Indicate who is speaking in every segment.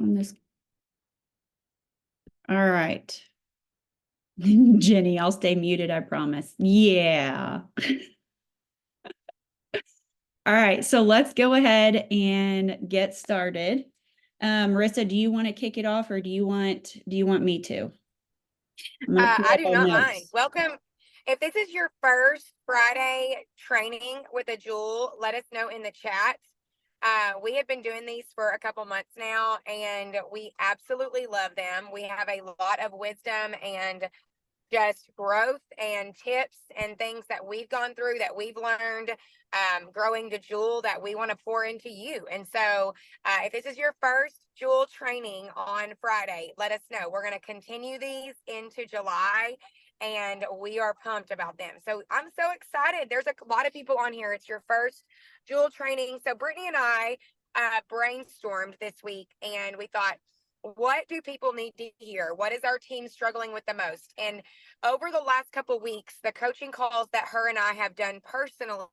Speaker 1: on this. All right. Jenny, I'll stay muted, I promise. Yeah. All right, so let's go ahead and get started. Marissa, do you want to kick it off, or do you want me to?
Speaker 2: I do not mind. Welcome. If this is your first Friday training with a Jewel, let us know in the chat. We have been doing these for a couple months now, and we absolutely love them. We have a lot of wisdom and just growth and tips and things that we've gone through, that we've learned, growing the Jewel, that we want to pour into you. And so if this is your first Jewel training on Friday, let us know. We're going to continue these into July, and we are pumped about them. So I'm so excited. There's a lot of people on here. It's your first Jewel training. So Brittany and I brainstormed this week, and we thought, what do people need to hear? What is our team struggling with the most? And over the last couple of weeks, the coaching calls that her and I have done personally,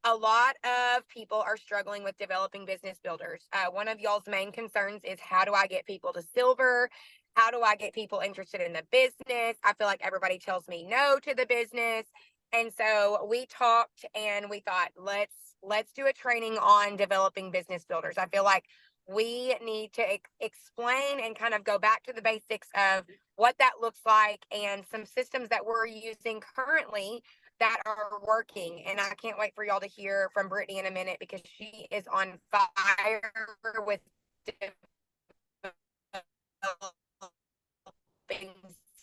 Speaker 2: a lot of people are struggling with developing business builders. One of y'all's main concerns is, how do I get people to silver? How do I get people interested in the business? I feel like everybody tells me no to the business. And so we talked and we thought, let's do a training on developing business builders. I feel like we need to explain and kind of go back to the basics of what that looks like and some systems that we're using currently that are working. And I can't wait for y'all to hear from Brittany in a minute, because she is on fire with developing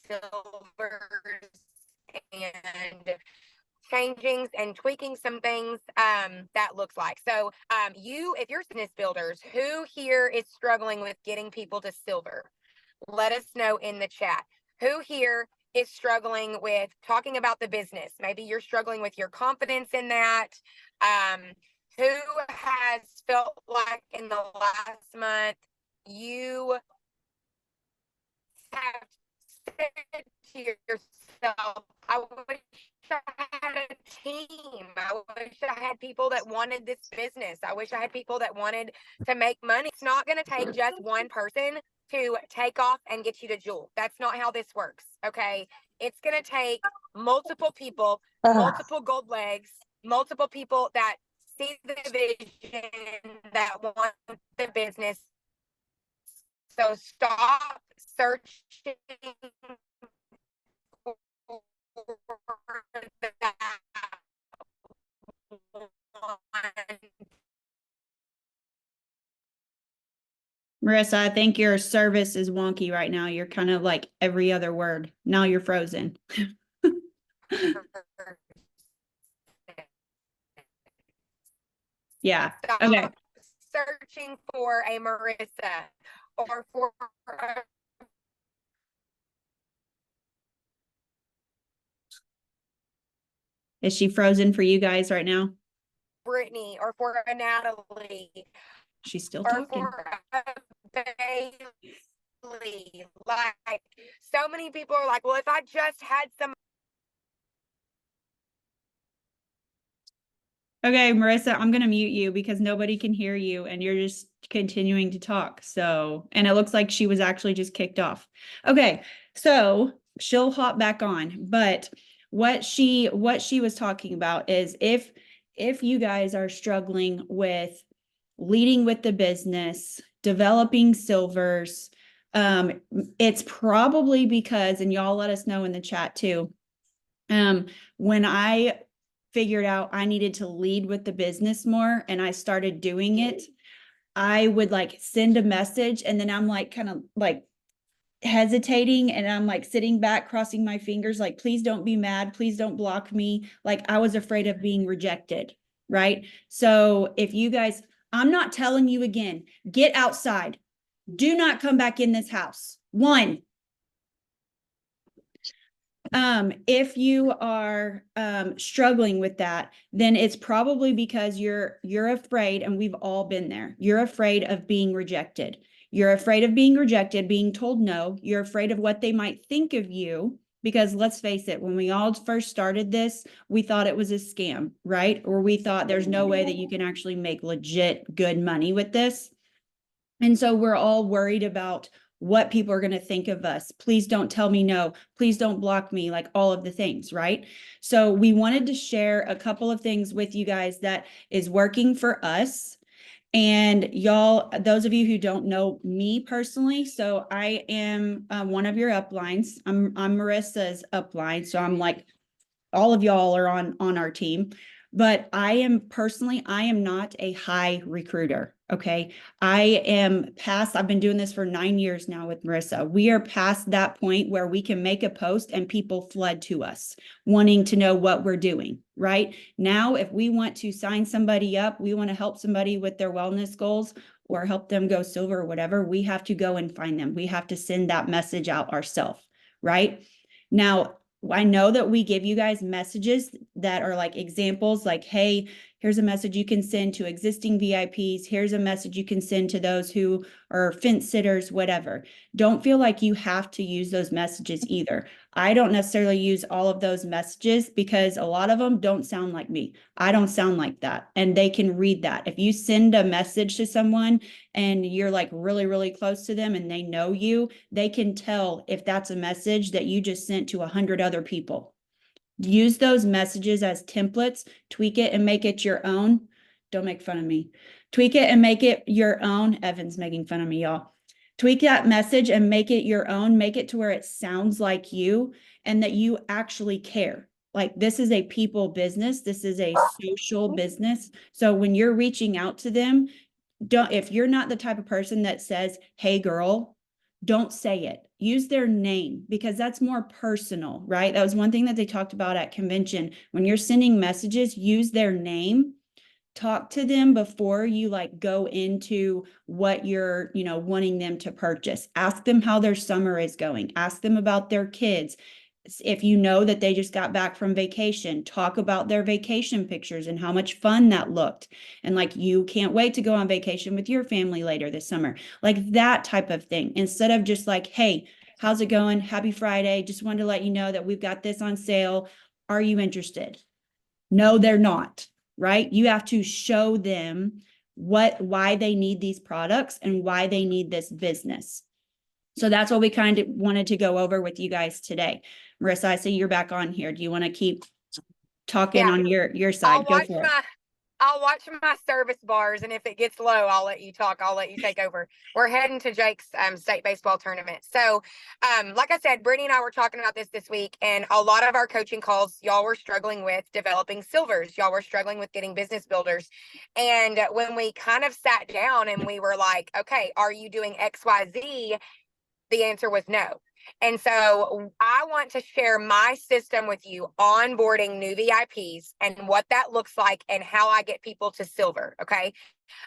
Speaker 2: silvers and changing and tweaking some things that looks like. So if you're business builders, who here is struggling with getting people to silver? Let us know in the chat. Who here is struggling with talking about the business? Maybe you're struggling with your confidence in that. Who has felt like in the last month you have said to yourself, I wish I had a team. I wish I had people that wanted this business. I wish I had people that wanted to make money. It's not going to take just one person to take off and get you to Jewel. That's not how this works. Okay. It's going to take multiple people, multiple gold legs, multiple people that see the vision, that want the business. So stop searching for that
Speaker 1: Marissa, I think your service is wonky right now. You're kind of like every other word. Now you're frozen. Yeah.
Speaker 2: Stop
Speaker 1: okay.
Speaker 2: Searching for a Marissa or for
Speaker 1: Is she frozen for you guys right now?
Speaker 2: Brittany or for a Natalie.
Speaker 1: She's still
Speaker 2: or
Speaker 1: talking.
Speaker 2: For a Bailey. Like, so many people are like, well, if I just had some.
Speaker 1: Okay, Marissa, I'm going to mute you because nobody can hear you and you're just continuing to talk. So, and it looks like she was actually just kicked off. Okay, so she'll hop back on. But what she was talking about is, if you guys are struggling with leading with the business, developing silvers, it's probably because, and y'all let us know in the chat too, when I figured out I needed to lead with the business more and I started doing it, I would like send a message and then I'm like kind of like hesitating and I'm like sitting back, crossing my fingers, like, please don't be mad. Please don't block me. Like, I was afraid of being rejected. Right. So if you guys, I'm not telling you again, get outside. Do not come back in this house. One, if you are struggling with that, then it's probably because you're afraid, and we've all been there. You're afraid of being rejected. You're afraid of being rejected, being told no. You're afraid of what they might think of you, because let's face it, when we all first started this, we thought it was a scam, right? Or we thought there's no way that you can actually make legit good money with this. And so we're all worried about what people are going to think of us. Please don't tell me no. Please don't block me, like all of the things, right? So we wanted to share a couple of things with you guys that is working for us. And y'all, those of you who don't know me personally, so I am one of your uplines. I'm Marissa's upline. So I'm like, all of y'all are on our team, but I am not a high recruiter. Okay. I've been doing this for 9 years now with Marissa. We are past that point where we can make a post and people flood to us wanting to know what we're doing. Right now, if we want to sign somebody up, we want to help somebody with their wellness goals or help them go silver or whatever, we have to go and find them. We have to send that message out ourselves. Right now, I know that we give you guys messages that are like examples, like, hey, here's a message you can send to existing VIPs. Here's a message you can send to those who are fence sitters, whatever. Don't feel like you have to use those messages either. I don't necessarily use all of those messages because a lot of them don't sound like me. I don't sound like that. And they can read that. If you send a message to someone and you're like really, really close to them and they know you, they can tell if that's a message that you just sent to 100 other people. Use those messages as templates, tweak it and make it your own. Don't make fun of me. Tweak it and make it your own. Evan's making fun of me, y'all. Tweak that message and make it your own. Make it to where it sounds like you and that you actually care. Like, this is a people business. This is a social business. So when you're reaching out to them, if you're not the type of person that says, hey girl, don't say it. Use their name because that's more personal, right? That was one thing that they talked about at convention. When you're sending messages, use their name. Talk to them before you like go into what you're, wanting them to purchase. Ask them how their summer is going. Ask them about their kids. If you know that they just got back from vacation, talk about their vacation pictures and how much fun that looked. And like, you can't wait to go on vacation with your family later this summer. Like that type of thing. Instead of just like, hey, how's it going? Happy Friday. Just wanted to let you know that we've got this on sale. Are you interested? No, they're not, right? You have to show them why they need these products and why they need this business. So that's what we kind of wanted to go over with you guys today. Marissa, I see you're back on here. Do you want to keep talking on your side? Go for it.
Speaker 2: I'll watch my service bars, and if it gets low, I'll let you talk. I'll let you take over. We're heading to Jake's state baseball tournament. So, like I said, Brittany and I were talking about this week, and a lot of our coaching calls, y'all were struggling with developing silvers. Y'all were struggling with getting business builders. And when we kind of sat down and we were like, okay, are you doing X, Y, Z? The answer was no. And so I want to share my system with you, onboarding new VIPs and what that looks like and how I get people to silver. Okay.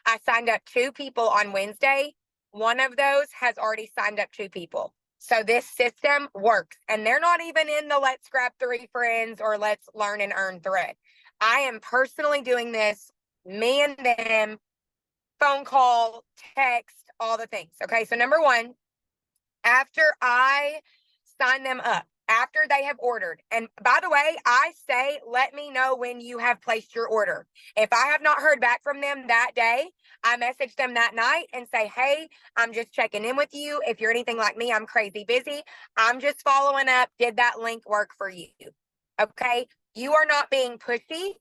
Speaker 2: I signed up 2 people on Wednesday. One of those has already signed up 2 people. So this system works, and they're not even in the let's grab 3 friends or let's learn and earn thread. I am personally doing this, me and them, phone call, text, all the things. Okay. So number 1, after I sign them up, after they have ordered. And by the way, I say, let me know when you have placed your order. If I have not heard back from them that day, I message them that night and say, hey, I'm just checking in with you. If you're anything like me, I'm crazy busy. I'm just following up. Did that link work for you? Okay. You are not being pushy.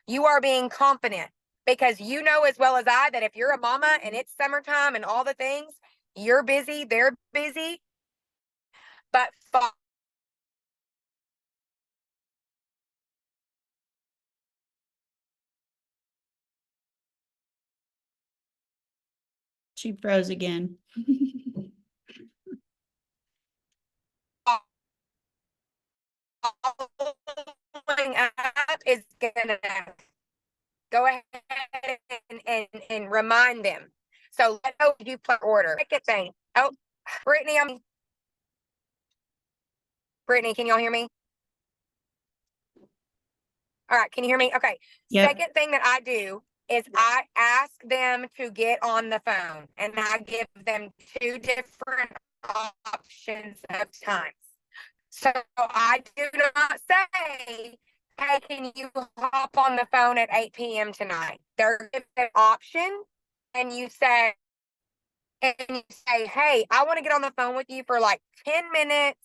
Speaker 2: You are being confident, because you know as well as I that if you're a mama and it's summertime and all the things, you're busy, they're busy, but
Speaker 1: She froze again.
Speaker 2: following up is gonna go ahead and remind them. So let know you put order. Second thing. Oh, Brittany, can y'all hear me? All right, can you hear me? Okay.
Speaker 1: Yep.
Speaker 2: Second thing that I do is I ask them to get on the phone, and I give them 2 different options of times. So I do not say, hey, can you hop on the phone at 8 p.m. tonight? They're given an option, and you say, and you say, hey, I want to get on the phone with you for like 10 minutes.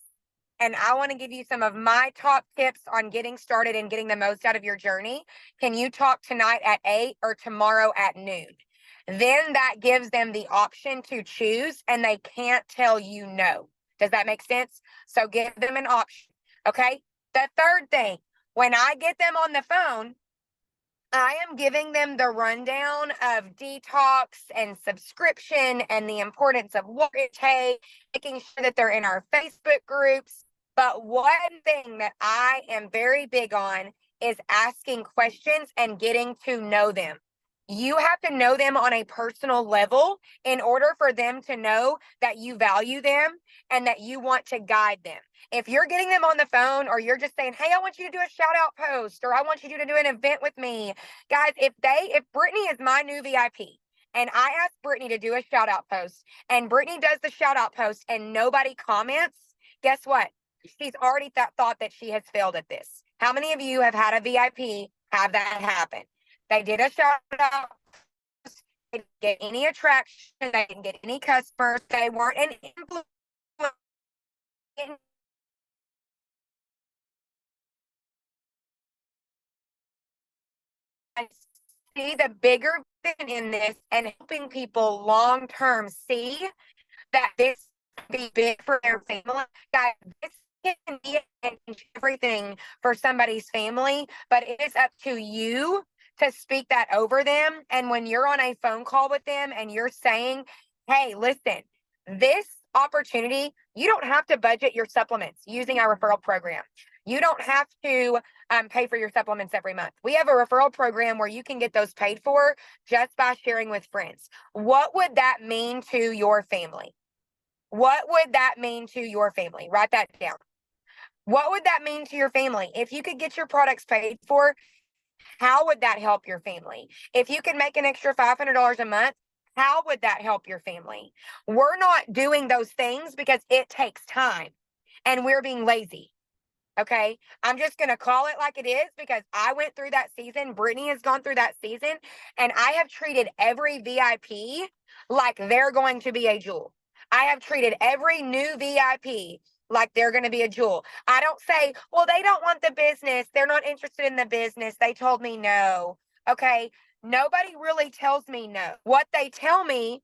Speaker 2: And I want to give you some of my top tips on getting started and getting the most out of your journey. Can you talk tonight at 8 or tomorrow at noon? Then that gives them the option to choose, and they can't tell you no. Does that make sense? So give them an option. Okay. The third thing, when I get them on the phone, I am giving them the rundown of detox and subscription and the importance of what it takes, making sure that they're in our Facebook groups. But one thing that I am very big on is asking questions and getting to know them. You have to know them on a personal level in order for them to know that you value them and that you want to guide them. If you're getting them on the phone or you're just saying, hey, I want you to do a shout out post, or I want you to do an event with me, guys, if Brittany is my new VIP and I ask Brittany to do a shout out post and Brittany does the shout out post and nobody comments, guess what? She's already thought that she has failed at this. How many of you have had a VIP have that happen? They did a shout out, they didn't get any attraction, they didn't get any customers, they weren't an influencer. I see the bigger vision in this and helping people long term see that this can be big for their family. Guys, this can be everything for somebody's family, but it is up to you to speak that over them. And when you're on a phone call with them and you're saying, hey, listen, this opportunity, you don't have to budget your supplements using our referral program. You don't have to pay for your supplements every month. We have a referral program where you can get those paid for just by sharing with friends. What would that mean to your family? What would that mean to your family? Write that down. What would that mean to your family? If you could get your products paid for, how would that help your family? If you could make an extra $500 a month, how would that help your family? We're not doing those things because it takes time and we're being lazy. Okay. I'm just going to call it like it is because I went through that season. Brittany has gone through that season, and I have treated every VIP like they're going to be a jewel. I have treated every new VIP like they're going to be a jewel. I don't say, well, they don't want the business. They're not interested in the business. They told me no. Okay. Nobody really tells me no. What they tell me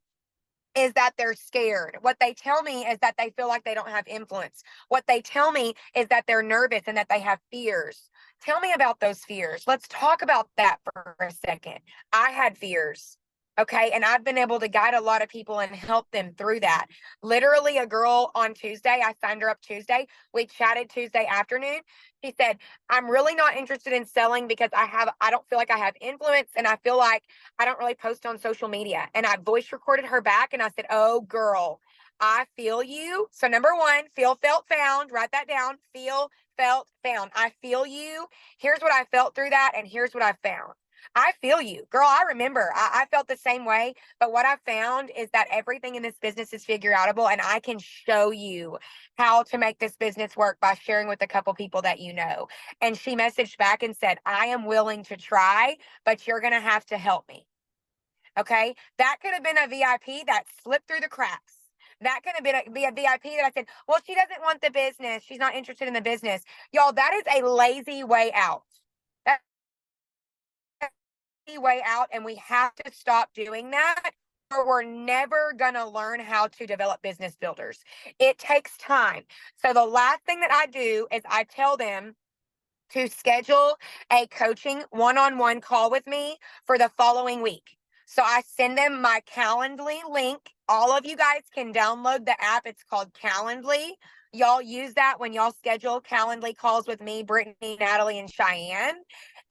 Speaker 2: is that they're scared. What they tell me is that they feel like they don't have influence. What they tell me is that they're nervous and that they have fears. Tell me about those fears. Let's talk about that for a second. I had fears. Okay. And I've been able to guide a lot of people and help them through that. Literally, a girl on Tuesday, I signed her up Tuesday. We chatted Tuesday afternoon. She said, I'm really not interested in selling because I don't feel like I have influence, and I feel like I don't really post on social media. And I voice recorded her back and I said, oh, girl, I feel you. So number one, feel, felt, found. Write that down. Feel, felt, found. I feel you. Here's what I felt through that. And here's what I found. I feel you, girl. I remember I felt the same way. But what I found is that everything in this business is figure outable, and I can show you how to make this business work by sharing with a couple people that you know. And she messaged back and said, I am willing to try, but you're going to have to help me. Okay. That could have been a VIP that slipped through the cracks. That could have been a VIP that I said, well, she doesn't want the business. She's not interested in the business. Y'all, that is a lazy way out. That's a way out. And we have to stop doing that, or we're never going to learn how to develop business builders. It takes time. So the last thing that I do is I tell them to schedule a coaching one-on-one call with me for the following week. So I send them my Calendly link. All of you guys can download the app. It's called Calendly. Y'all use that when y'all schedule Calendly calls with me, Brittany, Natalie, and Cheyenne.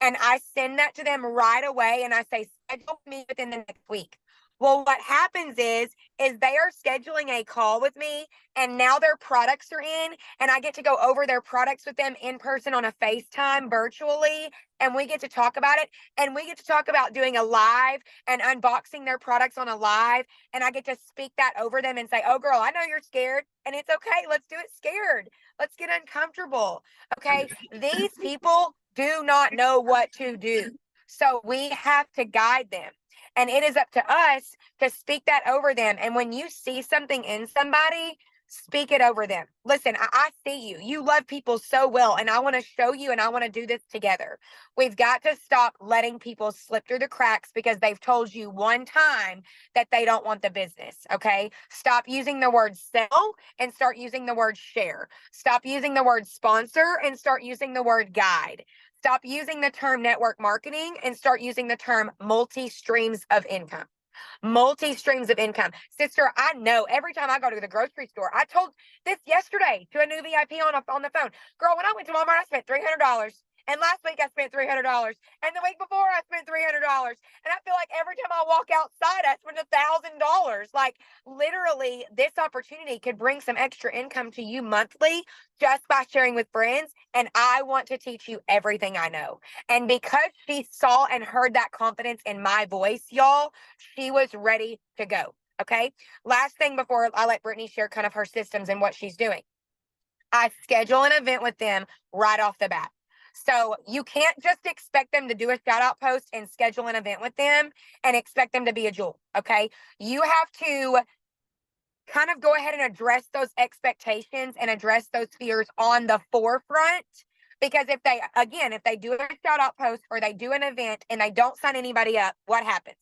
Speaker 2: And I send that to them right away. And I say, schedule me within the next week. Well, what happens is they are scheduling a call with me, and now their products are in, and I get to go over their products with them in person on a FaceTime virtually, and we get to talk about it, and we get to talk about doing a live and unboxing their products on a live, and I get to speak that over them and say, oh, girl, I know you're scared, and it's okay. Let's do it scared. Let's get uncomfortable. Okay. These people do not know what to do. So we have to guide them. And it is up to us to speak that over them. And when you see something in somebody, speak it over them. Listen, I see you. You love people so well, and I want to show you, and I want to do this together. We've got to stop letting people slip through the cracks because they've told you one time that they don't want the business, okay? Stop using the word sell and start using the word share. Stop using the word sponsor and start using the word guide. Stop using the term network marketing and start using the term multi-streams of income. Multi-streams of income. Sister, I know every time I go to the grocery store, I told this yesterday to a new VIP on the phone. Girl, when I went to Walmart, I spent $300. And last week I spent $300. And the week before I spent $300. And I feel like every time I walk outside, I spend $1,000. Like literally this opportunity could bring some extra income to you monthly just by sharing with friends. And I want to teach you everything I know. And because she saw and heard that confidence in my voice, y'all, she was ready to go. Okay. Last thing before I let Brittany share kind of her systems and what she's doing. I schedule an event with them right off the bat. So you can't just expect them to do a shout out post and schedule an event with them and expect them to be a jewel. Okay. You have to kind of go ahead and address those expectations and address those fears on the forefront. Because if they do a shout out post or they do an event and they don't sign anybody up, what happens?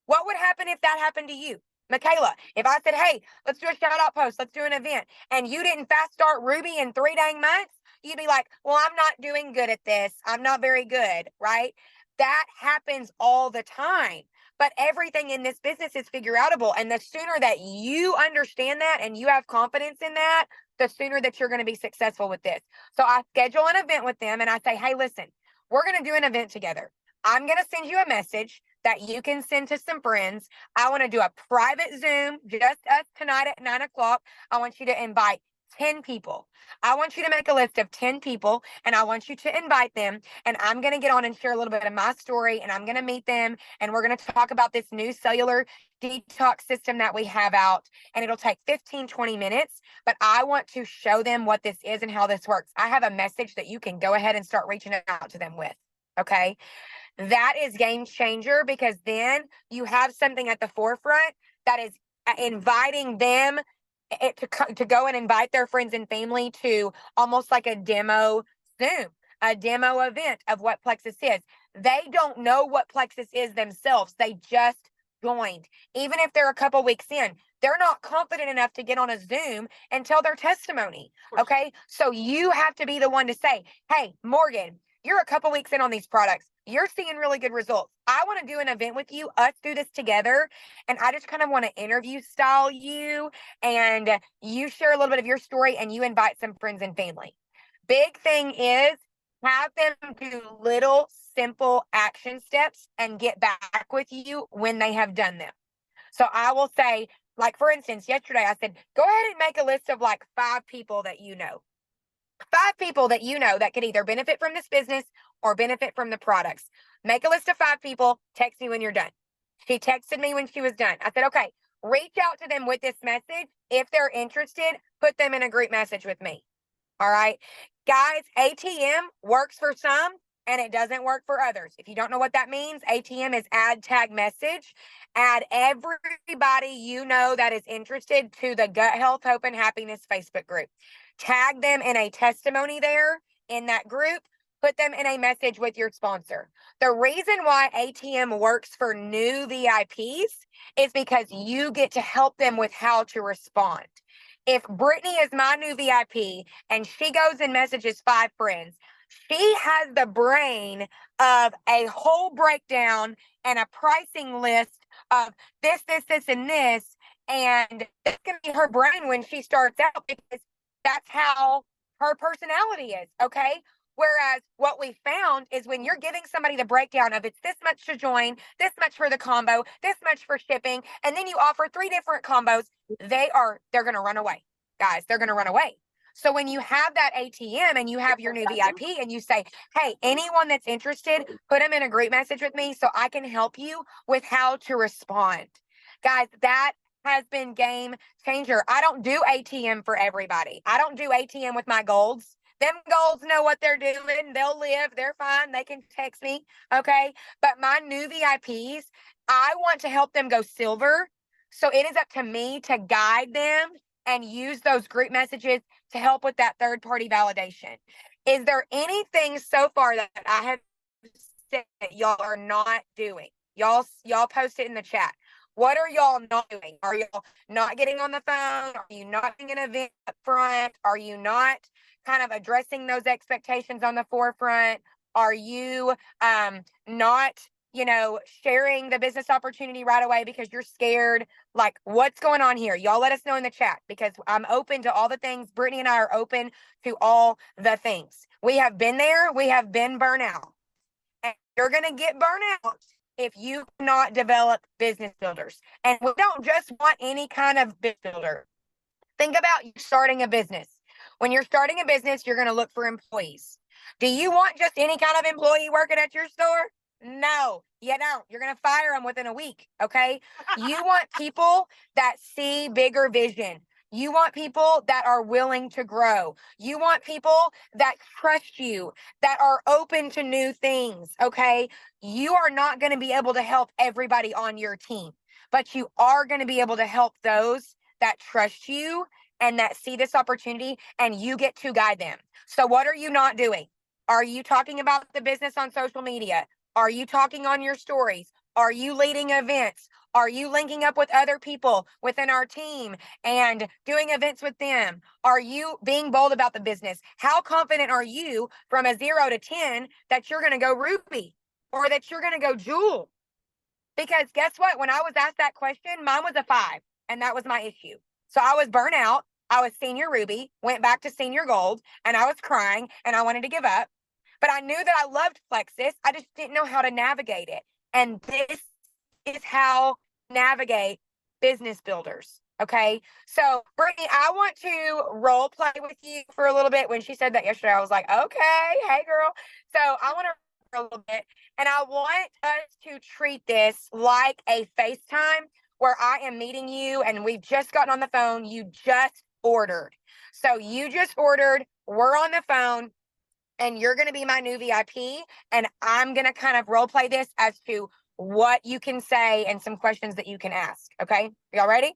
Speaker 2: What would happen if that happened to you? Michaela, if I said, hey, let's do a shout out post, let's do an event, and you didn't fast start Ruby in 3 dang months, you'd be like, well, I'm not doing good at this. I'm not very good, right? That happens all the time. But everything in this business is figure outable. And the sooner that you understand that and you have confidence in that, the sooner that you're going to be successful with this. So I schedule an event with them and I say, hey, listen, we're going to do an event together. I'm going to send you a message that you can send to some friends. I want to do a private Zoom, just us tonight at 9:00. I want you to invite 10 people. I want you to make a list of 10 people and I want you to invite them. And I'm going to get on and share a little bit of my story and I'm going to meet them. And we're going to talk about this new cellular detox system that we have out. And it'll take 15-20 minutes. But I want to show them what this is and how this works. I have a message that you can go ahead and start reaching out to them with. Okay. That is game changer because then you have something at the forefront that is inviting them to go and invite their friends and family to almost like a demo Zoom, a demo event of what Plexus is. They don't know what Plexus is themselves. They just joined. Even if they're a couple weeks in, they're not confident enough to get on a Zoom and tell their testimony. Okay. So you have to be the one to say, hey, Morgan, you're a couple weeks in on these products. You're seeing really good results. I want to do an event with you. Us do this together. And I just kind of want to interview style you and you share a little bit of your story and you invite some friends and family. Big thing is have them do little simple action steps and get back with you when they have done them. So I will say, like, for instance, yesterday I said, go ahead and make a list of like 5 people that you know. 5 people that you know that could either benefit from this business or benefit from the products. Make a list of 5 people, text me when you're done. She texted me when she was done. I said, okay, reach out to them with this message. If they're interested, put them in a group message with me. All right. Guys, ATM works for some and it doesn't work for others. If you don't know what that means, ATM is add tag message. Add everybody you know that is interested to the Gut Health, Hope, and Happiness Facebook group. Tag them in a testimony there in that group. Put them in a message with your sponsor. The reason why ATM works for new VIPs is because you get to help them with how to respond. If Brittany is my new VIP and she goes and messages 5 friends, she has the brain of a whole breakdown and a pricing list of this, and this. And it's going to be her brain when she starts out because that's how her personality is. Okay. Whereas what we found is when you're giving somebody the breakdown of it's this much to join, this much for the combo, this much for shipping, and then you offer 3 different combos, they're going to run away. Guys, they're going to run away. So when you have that ATM and you have your new VIP and you say, hey, anyone that's interested, put them in a group message with me so I can help you with how to respond. Guys, that has been game changer. I don't do ATM for everybody. I don't do ATM with my golds. Them golds know what they're doing. They'll live. They're fine. They can text me. Okay. But my new VIPs, I want to help them go silver. So it is up to me to guide them and use those group messages to help with that third party validation. Is there anything so far that I have said that y'all are not doing? Y'all post it in the chat. What are y'all not doing? Are y'all not getting on the phone? Are you not doing an event up front? Are you not kind of addressing those expectations on the forefront? Are you not, sharing the business opportunity right away because you're scared? Like, what's going on here? Y'all let us know in the chat, because I'm open to all the things. Brittany and I are open to all the things. We have been there. We have been burnout. And you're going to get burnout if you cannot develop business builders. And we don't just want any kind of business builder. Think about you starting a business. When you're starting a business, you're going to look for employees. Do you want just any kind of employee working at your store? No, you don't. You're going to fire them within a week. Okay. You want people that see bigger vision. You want people that are willing to grow. You want people that trust you, that are open to new things. Okay. You are not going to be able to help everybody on your team, but you are going to be able to help those that trust you and that see this opportunity, and you get to guide them. So what are you not doing? Are you talking about the business on social media? Are you talking on your stories? Are you leading events? Are you linking up with other people within our team and doing events with them? Are you being bold about the business? How confident are you from a 0 to 10 that you're going to go Ruby or that you're going to go Jewel? Because guess what? When I was asked that question, mine was a 5, and that was my issue. So I was burnt out. I was senior Ruby, went back to senior gold, and I was crying and I wanted to give up. But I knew that I loved Plexus. I just didn't know how to navigate it. And this is how navigate business builders. Okay. So Brittany, I want to role play with you for a little bit. When she said that yesterday, I was like, okay, hey girl. So I want to for a little bit, and I want us to treat this like a FaceTime where I am meeting you and we've just gotten on the phone. You just ordered. So you just ordered. We're on the phone. And you're going to be my new VIP, and I'm going to kind of role play this as to what you can say and some questions that you can ask. Okay. Y'all ready?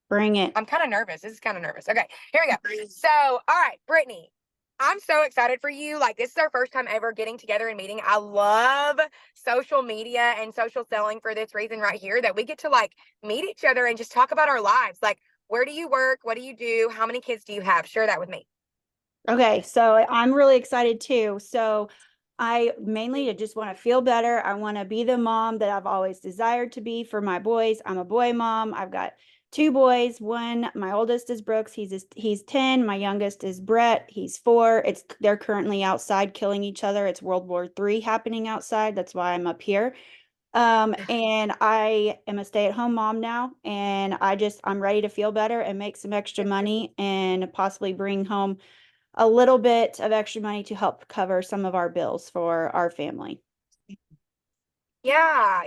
Speaker 1: Bring it.
Speaker 2: I'm kind of nervous. This is kind of nervous. Okay, here we go. So, all right, Brittany, I'm so excited for you. Like, this is our first time ever getting together and meeting. I love social media and social selling for this reason right here, that we get to like meet each other and just talk about our lives. Like, where do you work? What do you do? How many kids do you have? Share that with me.
Speaker 1: Okay, so I'm really excited too. So I mainly just want to feel better. I want to be the mom that I've always desired to be for my boys. I'm a boy mom. I've got 2 boys. One, my oldest is Brooks. He's 10. My youngest is Brett. He's 4. They're currently outside killing each other. It's World War III happening outside. That's why I'm up here. And I am a stay-at-home mom now, and I'm ready to feel better and make some extra money and possibly bring home a little bit of extra money to help cover some of our bills for our family.
Speaker 2: Yeah.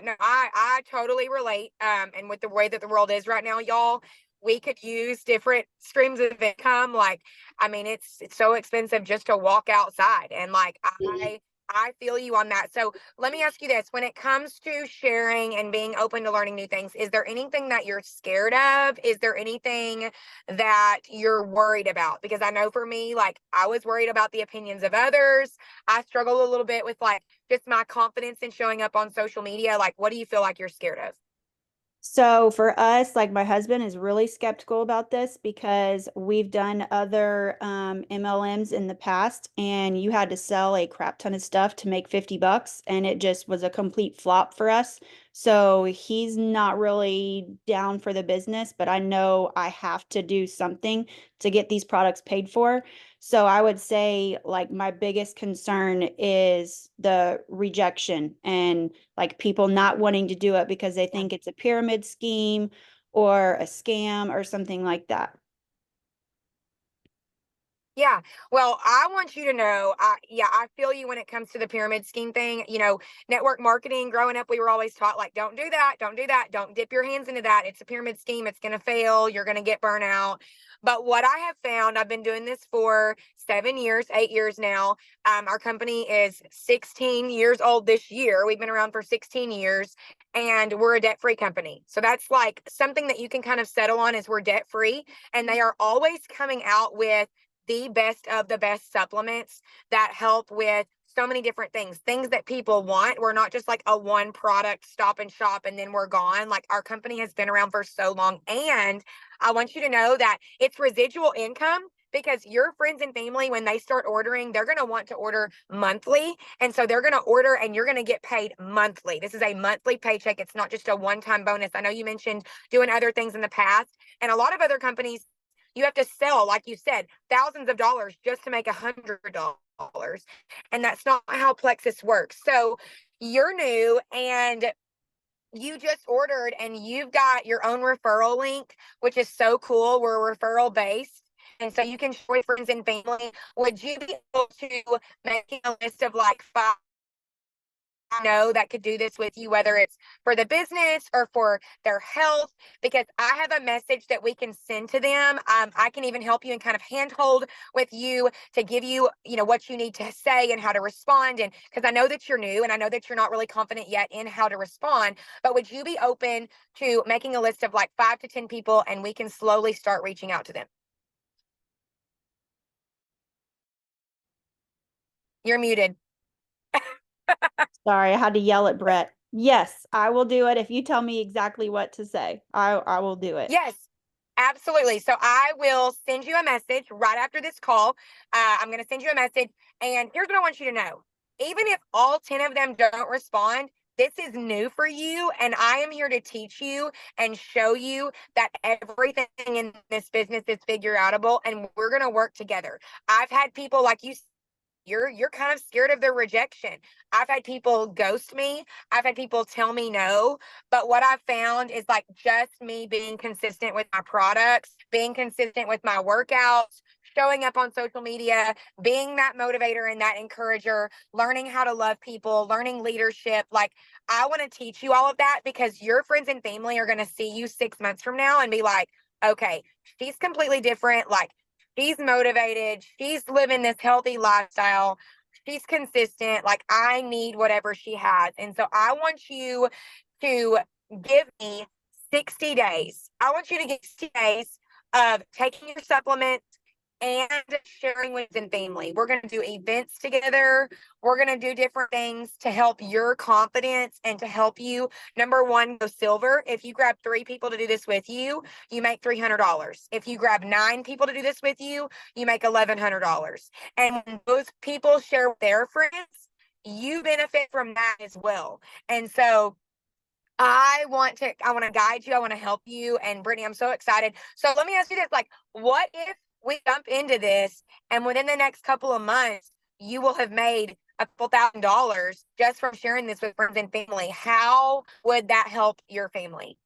Speaker 2: No, I totally relate. And with the way that the world is right now, y'all, we could use different streams of income. Like, I mean, it's so expensive just to walk outside. And like, I feel you on that. So let me ask you this. When it comes to sharing and being open to learning new things, is there anything that you're scared of? Is there anything that you're worried about? Because I know for me, like, I was worried about the opinions of others. I struggle a little bit with like just my confidence in showing up on social media. Like, what do you feel like you're scared of?
Speaker 1: So for us, like my husband is really skeptical about this because we've done other MLMs in the past, and you had to sell a crap ton of stuff to make $50, and it just was a complete flop for us. So he's not really down for the business, but I know I have to do something to get these products paid for. So I would say like my biggest concern is the rejection and like people not wanting to do it because they think it's a pyramid scheme or a scam or something like that.
Speaker 2: Yeah. Well, I want you to know, I feel you when it comes to the pyramid scheme thing. Network marketing, growing up, we were always taught, like, don't do that, don't do that, don't dip your hands into that. It's a pyramid scheme. It's going to fail. You're going to get burnt out. But what I have found, I've been doing this for 7 years, 8 years now. Our company is 16 years old this year. We've been around for 16 years and we're a debt-free company. So that's like something that you can kind of settle on, is we're debt-free, and they are always coming out with the best of the best supplements that help with so many different things that people want. We're not just like a one product stop and shop and then we're gone. Like, our company has been around for so long. And I want you to know that it's residual income, because your friends and family, when they start ordering, they're going to want to order monthly. And so they're going to order and you're going to get paid monthly. This is a monthly paycheck. It's not just a one-time bonus. I know you mentioned doing other things in the past, and a lot of other companies, you have to sell, like you said, thousands of dollars just to make $100. And that's not how Plexus works. So you're new and you just ordered and you've got your own referral link, which is so cool. We're referral based. And so you can share with friends and family. Would you be able to making a list of like 5 know that could do this with you, whether it's for the business or for their health, because I have a message that we can send to them. I can even help you and kind of handhold with you to give you, what you need to say and how to respond. And because I know that you're new and I know that you're not really confident yet in how to respond, but would you be open to making a list of like 5 to 10 people and we can slowly start reaching out to them? You're muted.
Speaker 1: Sorry, I had to yell at Brett. Yes, I will do it if you tell me exactly what to say. I will do it.
Speaker 2: Yes, absolutely. So I will send you a message right after this call. I'm going to send you a message. And here's what I want you to know. Even if all 10 of them don't respond, this is new for you. And I am here to teach you and show you that everything in this business is figure outable, and we're going to work together. I've had people like you. You're kind of scared of the rejection. I've had people ghost me. I've had people tell me no. But what I've found is, like, just me being consistent with my products, being consistent with my workouts, showing up on social media, being that motivator and that encourager, learning how to love people, learning leadership. Like, I want to teach you all of that, because your friends and family are going to see you 6 months from now and be like, okay, she's completely different. Like, she's motivated. She's living this healthy lifestyle. She's consistent. Like, I need whatever she has. And so I want you to give me 60 days. I want you to get 60 days of taking your supplements and sharing with and family. We're going to do events together. We're going to do different things to help your confidence and to help you, number one, go silver. If you grab 3 people to do this with you, you make $300. If you grab 9 people to do this with you, you make $1,100. And when those people share with their friends, you benefit from that as well. And so I want to guide you. I want to help you. And Brittany, I'm so excited. So let me ask you this, like, what if we jump into this and within the next couple of months, you will have made a couple $1,000s just from sharing this with friends and family? How would that help your family?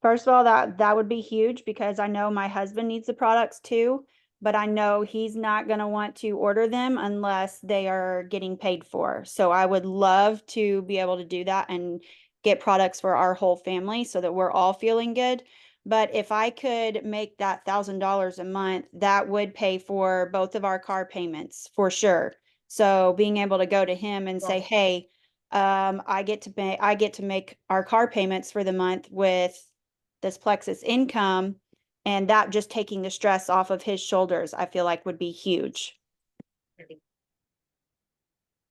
Speaker 1: First of all, that would be huge, because I know my husband needs the products too, but I know he's not going to want to order them unless they are getting paid for. So I would love to be able to do that and get products for our whole family so that we're all feeling good. But if I could make that $1,000 a month, that would pay for both of our car payments for sure. So being able to go to him and say, hey, I get to make our car payments for the month with this Plexus income, and that just taking the stress off of his shoulders, I feel like would be huge.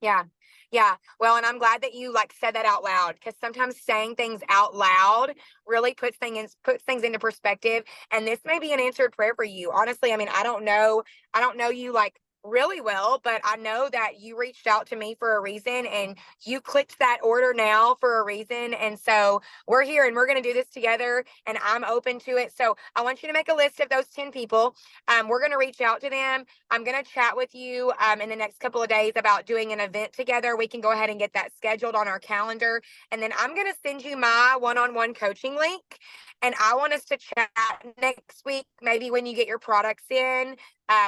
Speaker 2: Yeah. Yeah. Well, and I'm glad that you like said that out loud, because sometimes saying things out loud really puts things into perspective. And this may be an answered prayer for you. Honestly, I mean, I don't know you like really well, but I know that you reached out to me for a reason and you clicked that order now for a reason. And so we're here and we're going to do this together and I'm open to it. So I want you to make a list of those 10 people. We're going to reach out to them. I'm going to chat with you in the next couple of days about doing an event together. We can go ahead and get that scheduled on our calendar. And then I'm going to send you my one-on-one coaching link. And I want us to chat next week, maybe when you get your products in.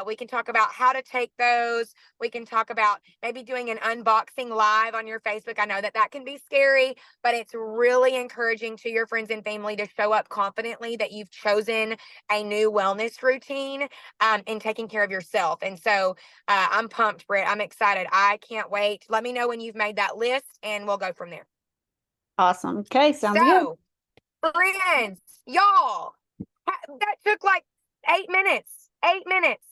Speaker 2: We can talk about how to take those. We can talk about maybe doing an unboxing live on your Facebook. I know that that can be scary, but it's really encouraging to your friends and family to show up confidently that you've chosen a new wellness routine in taking care of yourself. And so I'm pumped, Britt. I'm excited. I can't wait. Let me know when you've made that list and we'll go from there.
Speaker 1: Awesome. Okay, sounds good.
Speaker 2: Friends, y'all, that took like 8 minutes. 8 minutes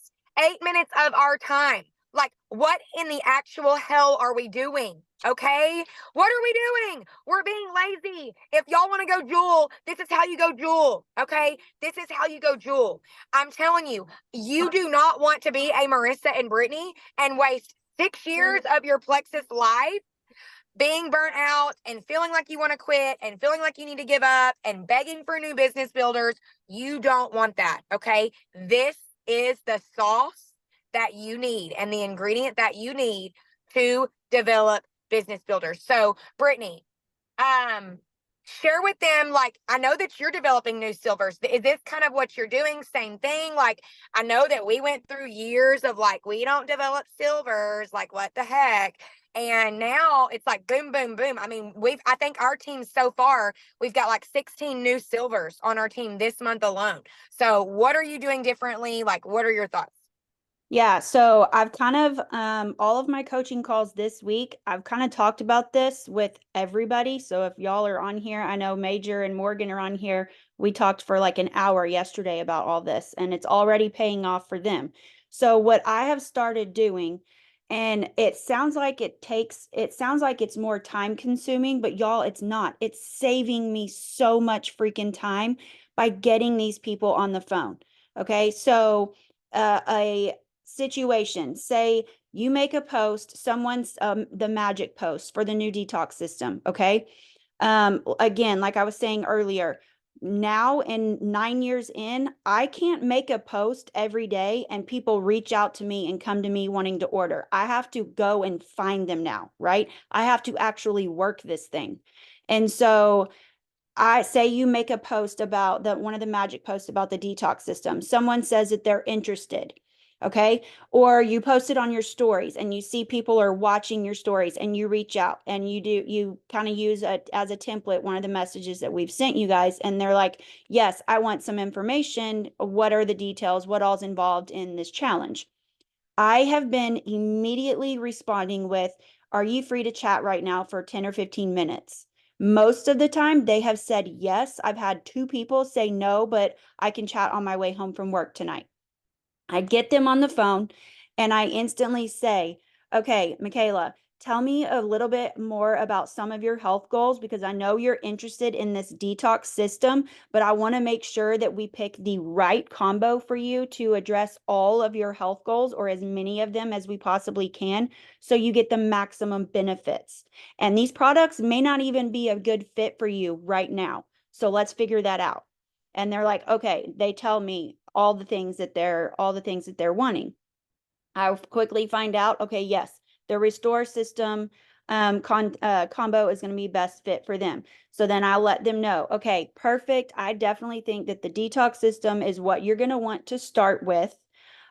Speaker 2: of our time. Like, what in the actual hell are we doing? Okay, what are we doing? We're being lazy. If y'all want to go jewel, this is how you go jewel. Okay, this is how you go jewel. I'm telling you, you do not want to be a Marissa and Brittany and waste 6 years of your plexus life being burnt out and feeling like you want to quit and feeling like you need to give up and begging for new business builders. You don't want that. Okay, this is the sauce that you need and the ingredient that you need to develop business builders. So Brittany, share with them, like, I know that you're developing new silvers. Is this kind of what you're doing? Same thing? Like, I know that we went through years of like, we don't develop silvers, like what the heck? And now it's like boom, boom, boom. I mean, I think our team so far, we've got like 16 new silvers on our team this month alone. So what are you doing differently? Like, what are your thoughts?
Speaker 1: Yeah, so I've kind of all of my coaching calls this week, I've kind of talked about this with everybody. So if y'all are on here, I know Major and Morgan are on here. We talked for like an hour yesterday about all this, and it's already paying off for them. So what I have started doing, and it sounds like it's more time consuming, but y'all, it's not. It's saving me so much freaking time by getting these people on the phone. Okay, so a situation, say you make a post, someone's the magic post for the new detox system. Okay, again, like I was saying earlier, now in 9 years in, I can't make a post every day and people reach out to me and come to me wanting to order. I have to go and find them now, right? I have to actually work this thing. And so I say you make a post about one of the magic posts about the detox system. Someone says that they're interested. Okay. Or you post it on your stories and you see people are watching your stories and you reach out and you kind of use as a template one of the messages that we've sent you guys. And they're like, yes, I want some information. What are the details? What all's involved in this challenge? I have been immediately responding with, are you free to chat right now for 10 or 15 minutes? Most of the time they have said yes. I've had 2 people say no, but I can chat on my way home from work tonight. I get them on the phone and I instantly say, okay, Michaela, tell me a little bit more about some of your health goals because I know you're interested in this detox system, but I want to make sure that we pick the right combo for you to address all of your health goals or as many of them as we possibly can so you get the maximum benefits. And these products may not even be a good fit for you right now. So let's figure that out. And they're like, okay, they tell me all the things that they're wanting. I quickly find out, okay, yes, the Restore system combo is going to be best fit for them. So then I'll let them know, okay, perfect. I definitely think that the detox system is what you're going to want to start with.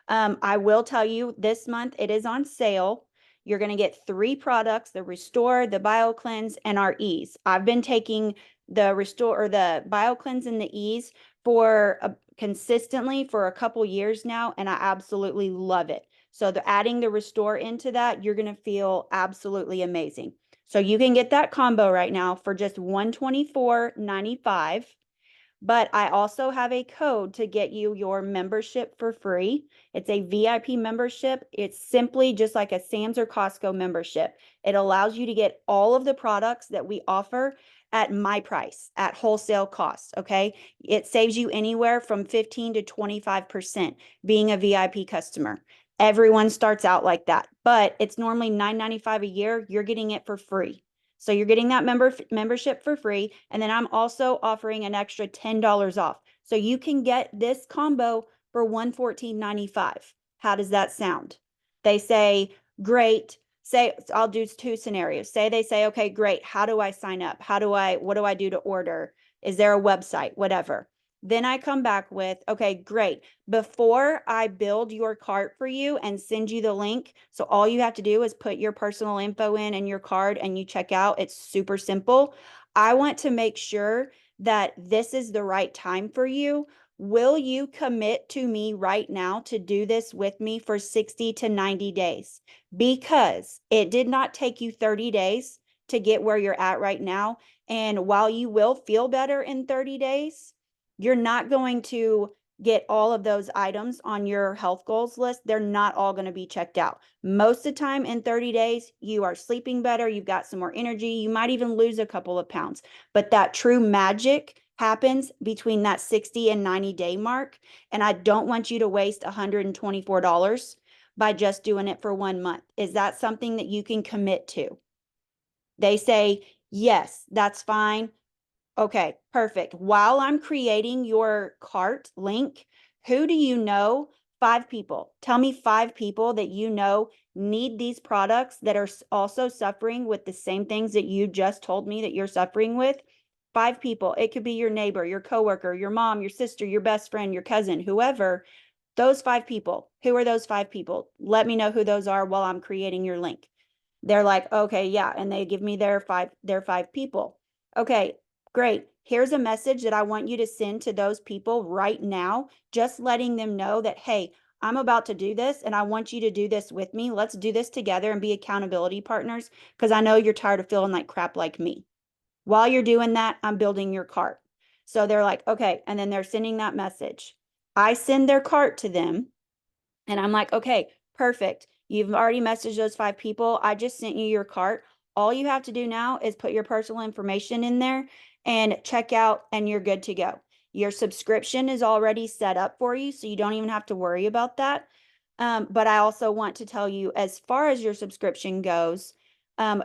Speaker 1: I will tell you this month it is on sale. You're going to get 3 products, the Restore, the BioCleanse, and our Ease. I've been taking the Restore or the BioCleanse and the Ease for consistently for a couple years now, and I absolutely love it. So adding the Restore into that, you're going to feel absolutely amazing. So you can get that combo right now for just $124.95. But I also have a code to get you your membership for free. It's a VIP membership. It's simply just like a Sam's or Costco membership. It allows you to get all of the products that we offer at my price, at wholesale cost, okay? It saves you anywhere from 15 to 25% being a VIP customer.
Speaker 3: Everyone starts out like that, but it's normally $9.95 a year. You're getting it for free. So you're getting that membership for free. And then I'm also offering an extra $10 off. So you can get this combo for $114.95. How does that sound? They say, great. Say, I'll do two scenarios. Say they say, okay, great. How do I sign up? What do I do to order? Is there a website? Whatever. Then I come back with, okay, great. Before I build your cart for you and send you the link, so all you have to do is put your personal info in and your card and you check out. It's super simple. I want to make sure that this is the right time for you. Will you commit to me right now to do this with me for 60 to 90 days? Because it did not take you 30 days to get where you're at right now. And while you will feel better in 30 days, you're not going to get all of those items on your health goals list. They're not all going to be checked out. Most of the time in 30 days, you are sleeping better. You've got some more energy. You might even lose a couple of pounds, but that true magic happens between that 60 and 90-day mark. And I don't want you to waste $124 by just doing it for 1 month. Is that something that you can commit to? They say, yes, that's fine. Okay, perfect. While I'm creating your cart link, who do you know? 5 people. Tell me 5 people that you know need these products that are also suffering with the same things that you just told me that you're suffering with. 5 people. It could be your neighbor, your coworker, your mom, your sister, your best friend, your cousin, whoever. Those 5 people. Who are those 5 people? Let me know who those are while I'm creating your link. They're like, okay, yeah. And they give me their 5 people. Okay, great. Here's a message that I want you to send to those people right now, just letting them know that, hey, I'm about to do this and I want you to do this with me. Let's do this together and be accountability partners because I know you're tired of feeling like crap like me. While you're doing that, I'm building your cart. So they're like, okay. And then they're sending that message. I send their cart to them and I'm like, okay, perfect. You've already messaged those 5 people. I just sent you your cart. All you have to do now is put your personal information in there and check out, and you're good to go. Your subscription is already set up for you, so you don't even have to worry about that. But I also want to tell you, as far as your subscription goes,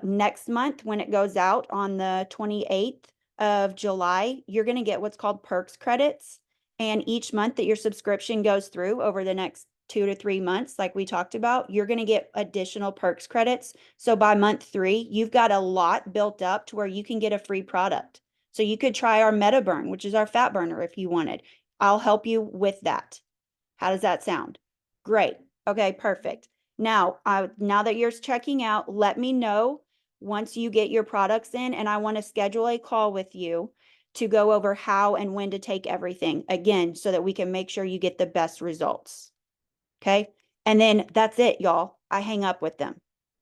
Speaker 3: next month when it goes out on the 28th of July, you're going to get what's called perks credits. And each month that your subscription goes through over the next 2 to 3 months, like we talked about, you're going to get additional perks credits. So by month 3, you've got a lot built up to where you can get a free product. So you could try our Meta Burn, which is our fat burner if you wanted. I'll help you with that. How does that sound? Great. Okay, perfect. Now that you're checking out, let me know once you get your products in, and I want to schedule a call with you to go over how and when to take everything again so that we can make sure you get the best results. Okay. And then that's it, y'all. I hang up with them.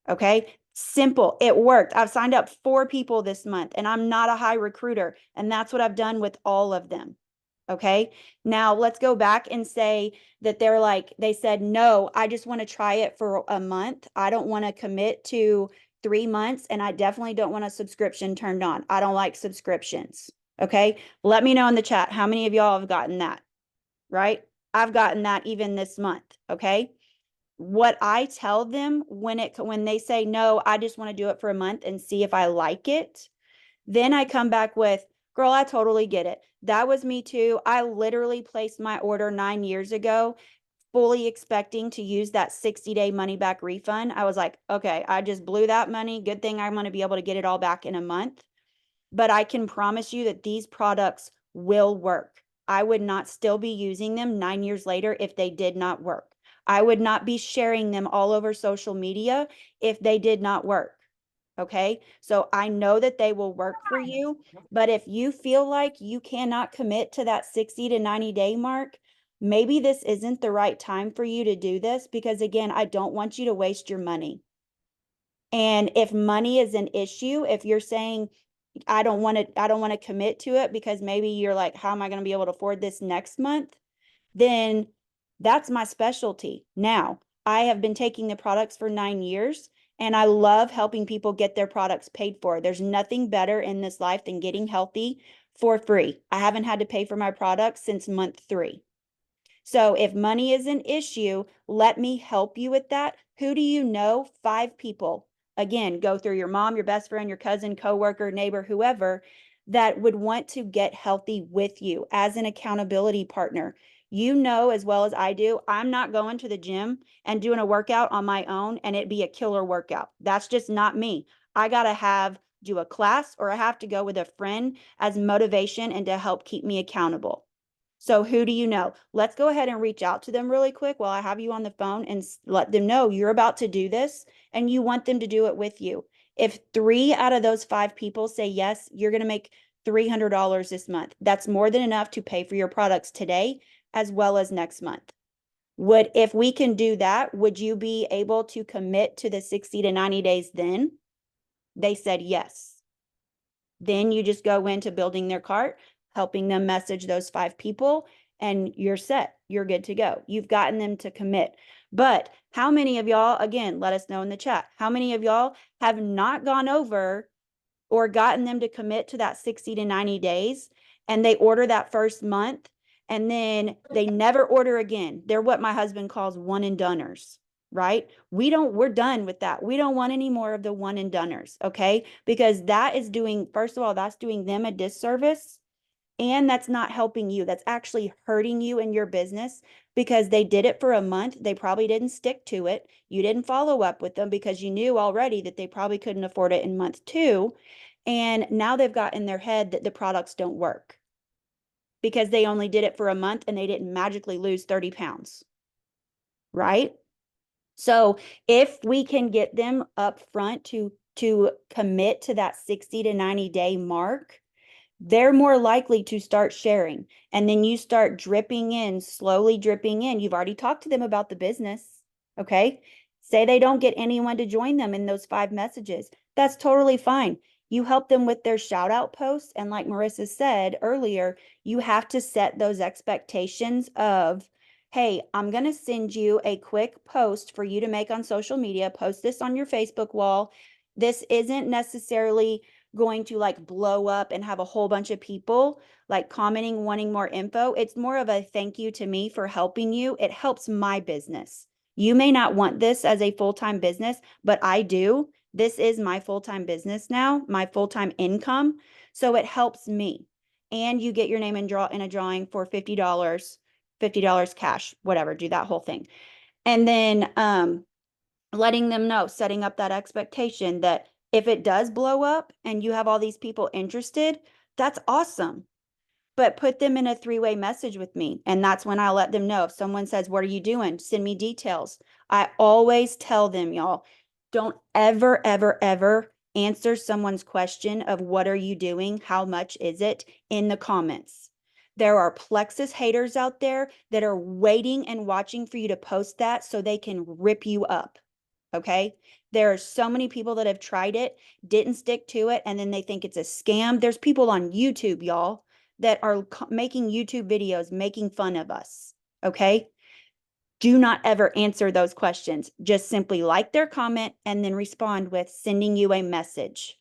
Speaker 3: Okay. Simple. It worked. I've signed up 4 people this month and I'm not a high recruiter. And that's what I've done with all of them. Okay. Now let's go back and say that they said, no, I just want to try it for a month. I don't want to commit to 3 months. And I definitely don't want a subscription turned on. I don't like subscriptions. Okay. Let me know in the chat how many of y'all have gotten that, right? I've gotten that even this month. Okay. What I tell them when they say, no, I just want to do it for a month and see if I like it. Then I come back with, girl, I totally get it. That was me too. I literally placed my order 9 years ago, fully expecting to use that 60-day money back refund. I was like, okay, I just blew that money. Good thing I'm going to be able to get it all back in a month. But I can promise you that these products will work. I would not still be using them 9 years later if they did not work. I would not be sharing them all over social media if they did not work. Okay. So I know that they will work for you, but if you feel like you cannot commit to that 60 to 90-day mark, maybe this isn't the right time for you to do this because again, I don't want you to waste your money. And if money is an issue, if you're saying, I don't want to commit to it because maybe you're like, how am I going to be able to afford this next month? Then that's my specialty. Now, I have been taking the products for 9 years and I love helping people get their products paid for. There's nothing better in this life than getting healthy for free. I haven't had to pay for my products since month 3. So if money is an issue, let me help you with that. Who do you know? 5 people. Again, go through your mom, your best friend, your cousin, coworker, neighbor, whoever that would want to get healthy with you as an accountability partner. You know as well as I do, I'm not going to the gym and doing a workout on my own and it be a killer workout. That's just not me. I got to do a class, or I have to go with a friend as motivation and to help keep me accountable. So who do you know? Let's go ahead and reach out to them really quick while I have you on the phone and let them know you're about to do this and you want them to do it with you. If 3 out of those 5 people say yes, you're going to make $300 this month. That's more than enough to pay for your products today as well as next month. If we can do that, would you be able to commit to the 60 to 90 days then? They said yes. Then you just go into building their cart, helping them message those 5 people, and you're set. You're good to go. You've gotten them to commit. But how many of y'all, again, let us know in the chat, how many of y'all have not gone over or gotten them to commit to that 60 to 90 days and they order that first month and then they never order again? They're what my husband calls one and doners, right? We're done with that. We don't want any more of the one and doners, okay? Because that is doing, first of all, that's doing them a disservice, and that's not helping you. That's actually hurting you in your business because they did it for a month. They probably didn't stick to it. You didn't follow up with them because you knew already that they probably couldn't afford it in month 2. And now they've got in their head that the products don't work because they only did it for a month and they didn't magically lose 30 pounds, right? So if we can get them up front to commit to that 60 to 90 day mark, they're more likely to start sharing. And then you start dripping in, slowly dripping in. You've already talked to them about the business, okay? Say they don't get anyone to join them in those 5 messages. That's totally fine. You help them with their shout out posts. And like Marissa said earlier, you have to set those expectations of, hey, I'm going to send you a quick post for you to make on social media. Post this on your Facebook wall. This isn't necessarily going to like blow up and have a whole bunch of people like commenting, wanting more info. It's more of a thank you to me for helping you. It helps my business. You may not want this as a full-time business, but I do. This is my full-time business now, my full-time income. So it helps me. And you get your name in a drawing for $50 cash, whatever, do that whole thing. And then letting them know, setting up that expectation that if it does blow up and you have all these people interested, that's awesome. But put them in a 3-way message with me. And that's when I let them know. If someone says, what are you doing? Send me details. I always tell them, y'all, don't ever, ever, ever answer someone's question of what are you doing? How much is it in the comments? There are Plexus haters out there that are waiting and watching for you to post that so they can rip you up. Okay. There are so many people that have tried it, didn't stick to it, and then they think it's a scam. There's people on YouTube, y'all, that are making YouTube videos, making fun of us. Okay. Do not ever answer those questions. Just simply like their comment and then respond with sending you a message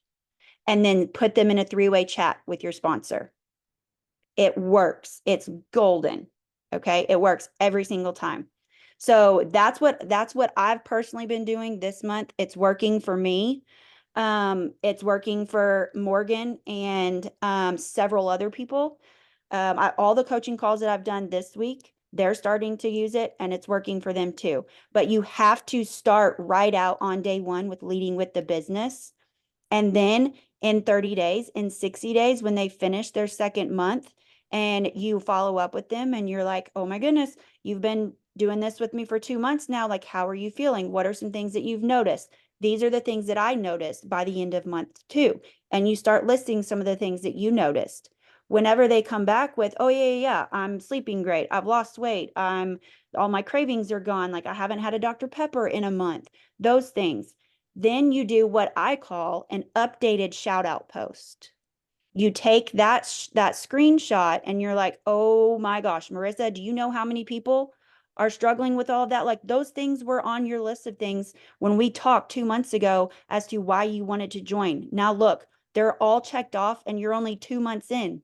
Speaker 3: and then put them in a 3-way chat with your sponsor. It works. It's golden. Okay. It works every single time. So that's what I've personally been doing this month. It's working for me. It's working for Morgan and several other people. All the coaching calls that I've done this week, they're starting to use it and it's working for them too. But you have to start right out on day 1 with leading with the business. And then in 30 days, in 60 days, when they finish their second month and you follow up with them and you're like, oh my goodness, you've been doing this with me for 2 months now. Like, how are you feeling? What are some things that you've noticed? These are the things that I noticed by the end of month 2. And you start listing some of the things that you noticed. Whenever they come back with, oh yeah, I'm sleeping great. I've lost weight. All my cravings are gone. Like I haven't had a Dr. Pepper in a month. Those things. Then you do what I call an updated shout out post. You take that screenshot and you're like, oh my gosh, Marissa, do you know how many people are struggling with all of that? Like those things were on your list of things when we talked 2 months ago as to why you wanted to join. Now look, they're all checked off and you're only 2 months in,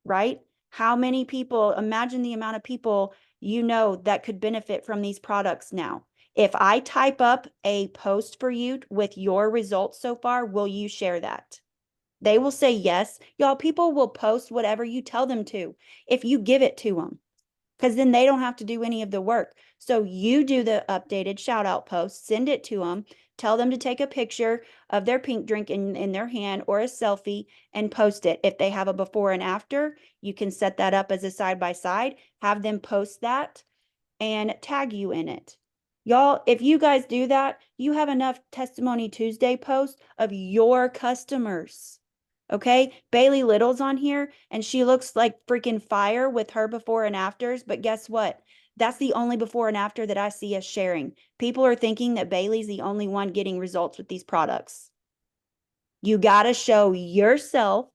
Speaker 3: right? How many people, imagine the amount of people you know that could benefit from these products now. If I type up a post for you with your results so far, will you share that? They will say yes. Y'all, people will post whatever you tell them to if you give it to them, because then they don't have to do any of the work. So you do the updated shout out post, send it to them, tell them to take a picture of their pink drink in their hand or a selfie and post it. If they have a before and after, you can set that up as a side by side, have them post that and tag you in it. Y'all, if you guys do that, you have enough Testimony Tuesday posts of your customers. Okay, Bailey Little's on here and she looks like freaking fire with her before and afters, but guess what? That's the only before and after that I see us sharing. People are thinking that Bailey's the only one getting results with these products. You got to show yourself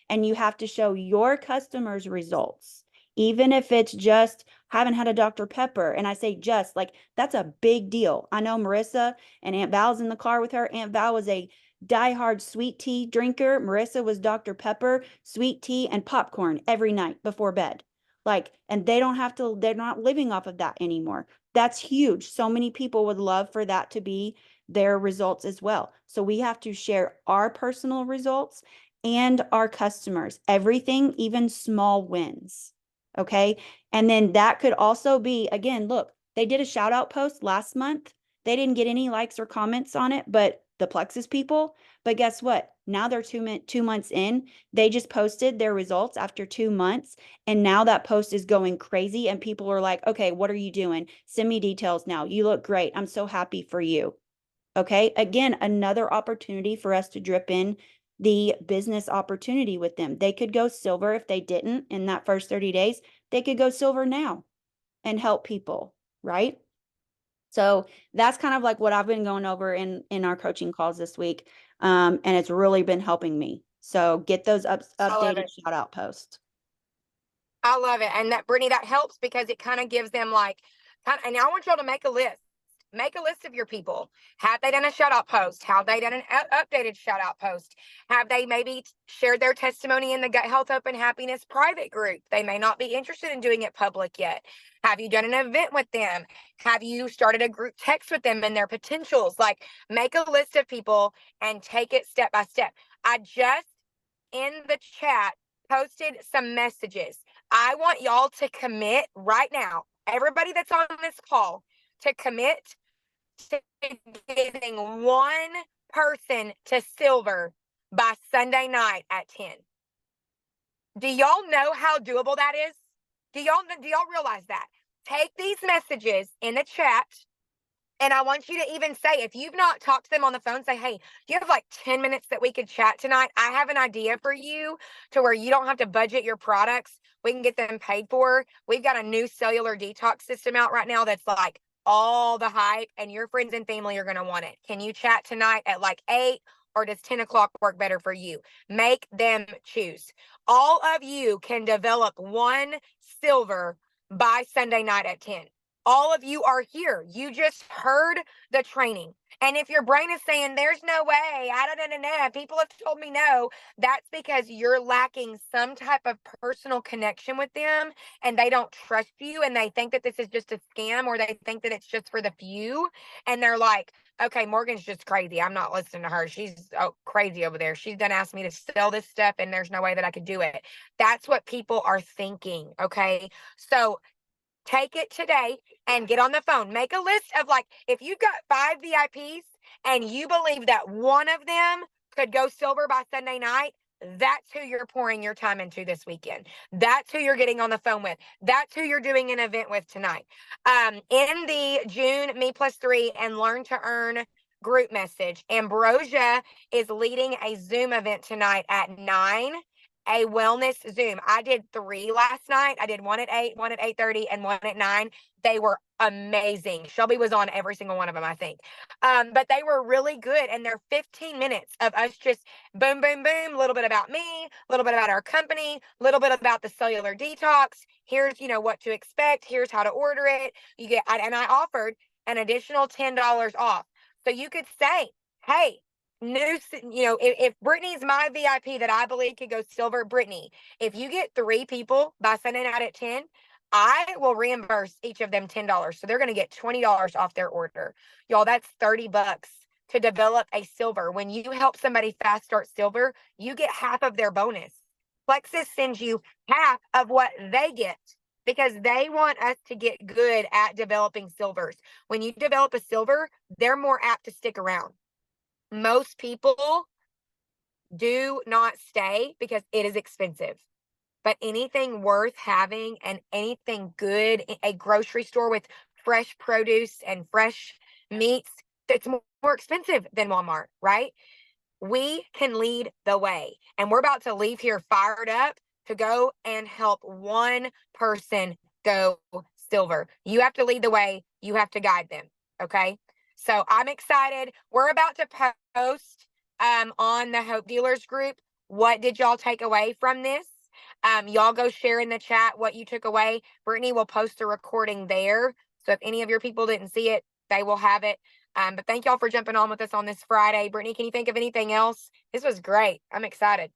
Speaker 3: and you have to show your customers results. Even if it's just haven't had a Dr. Pepper. And I say just like that's a big deal. I know Marissa and Aunt Val's in the car with her. Aunt Val was a diehard sweet tea drinker. Marissa was Dr. Pepper, sweet tea, and popcorn every night before bed. Like, and they don't have to, they're not living off of that anymore. That's huge. So many people would love for that to be their results as well. So we have to share our personal results and our customers, everything, even small wins. Okay. And then that could also be, again, look, they did a shout out post last month. They didn't get any likes or comments on it, but the Plexus people, but guess what? Now they're 2 months in. They just posted their results after 2 months. And now that post is going crazy. And people are like, okay, what are you doing? Send me details now. You look great. I'm so happy for you. Okay. Again, another opportunity for us to drip in the business opportunity with them. They could go silver if they didn't in that first 30 days. They could go silver now and help people, right? So that's kind of like what I've been going over in our coaching calls this week. And it's really been helping me. So get those updated shout out posts.
Speaker 2: I love it. And that, Brittany, that helps because it kind of gives them like, and I want y'all to make a list. Make a list of your people. Have they done a shout out post? Have they done an updated shout out post? Have they maybe shared their testimony in the Gut Health Open Happiness private group? They may not be interested in doing it public yet. Have you done an event with them? Have you started a group text with them and their potentials? Like, make a list of people and take it step by step. I just in the chat posted some messages. I want y'all to commit right now, everybody that's on this call, to commit to getting one person to silver by Sunday night at 10. Do y'all know how doable that is? Do y'all realize that? Take these messages in the chat, and I want you to even say, if you've not talked to them on the phone, say, hey, you have like 10 minutes that we could chat tonight. I have an idea for you to where you don't have to budget your products. We can get them paid for. We've got a new cellular detox system out right now that's like all the hype, and your friends and family are going to want it. Can you chat tonight at like 8, or does 10 o'clock work better for you? Make them choose. All of you can develop one silver by Sunday night at 10. All of you are here. You just heard the training. And if your brain is saying, there's no way, I don't know, people have told me no, that's because you're lacking some type of personal connection with them, and they don't trust you, and they think that this is just a scam, or they think that it's just for the few. And they're like, okay, Morgan's just crazy. I'm not listening to her. She's crazy over there. She's done asked me to sell this stuff, and there's no way that I could do it. That's what people are thinking. Okay. So take it today and get on the phone. Make a list of, like, if you've got 5 VIPs and you believe that one of them could go silver by Sunday night, that's who you're pouring your time into this weekend. That's who you're getting on the phone with. That's who you're doing an event with tonight. In the June Me Plus 3 and Learn to Earn group message, Ambrosia is leading a Zoom event tonight at 9. A wellness Zoom. I did 3 last night. I did one at 8, one at 8:30, and one at 9. They were amazing. Shelby was on every single one of them, I think. But they were really good. And they're 15 minutes of us just boom, boom, boom, a little bit about me, a little bit about our company, a little bit about the cellular detox. Here's, what to expect. Here's how to order it. And I offered an additional $10 off. So you could say, hey, if Brittany's my VIP that I believe could go silver, Brittany, if you get 3 people by Sunday night at 10, I will reimburse each of them $10. So they're going to get $20 off their order. Y'all, that's $30 to develop a silver. When you help somebody fast start silver, you get half of their bonus. Plexus sends you half of what they get because they want us to get good at developing silvers. When you develop a silver, they're more apt to stick around. Most people do not stay because it is expensive. But anything worth having and anything good, a grocery store with fresh produce and fresh meats, it's more expensive than Walmart, right? We can lead the way. And we're about to leave here fired up to go and help one person go silver. You have to lead the way. You have to guide them. Okay. So I'm excited. We're about to post on the Hope Dealers group. What did y'all take away from this? Y'all go share in the chat what you took away. Brittany will post a recording there. So if any of your people didn't see it, they will have it. But thank y'all for jumping on with us on this Friday. Brittany, can you think of anything else? This was great. I'm excited.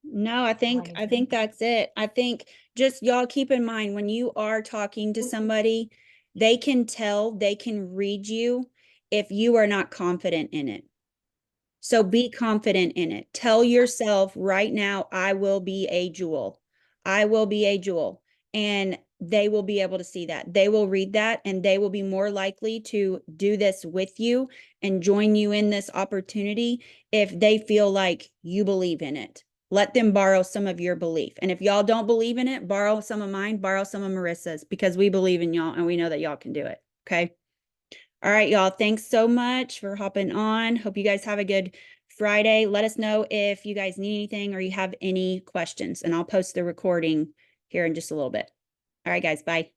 Speaker 1: No, I think that's it. I think just y'all keep in mind when you are talking to somebody, they can tell, they can read you if you are not confident in it. So be confident in it. Tell yourself right now, I will be a jewel. I will be a jewel. And they will be able to see that. They will read that and they will be more likely to do this with you and join you in this opportunity if they feel like you believe in it. Let them borrow some of your belief. And if y'all don't believe in it, borrow some of mine, borrow some of Marissa's, because we believe in y'all and we know that y'all can do it. Okay. All right, y'all. Thanks so much for hopping on. Hope you guys have a good Friday. Let us know if you guys need anything or you have any questions, and I'll post the recording here in just a little bit. All right, guys. Bye.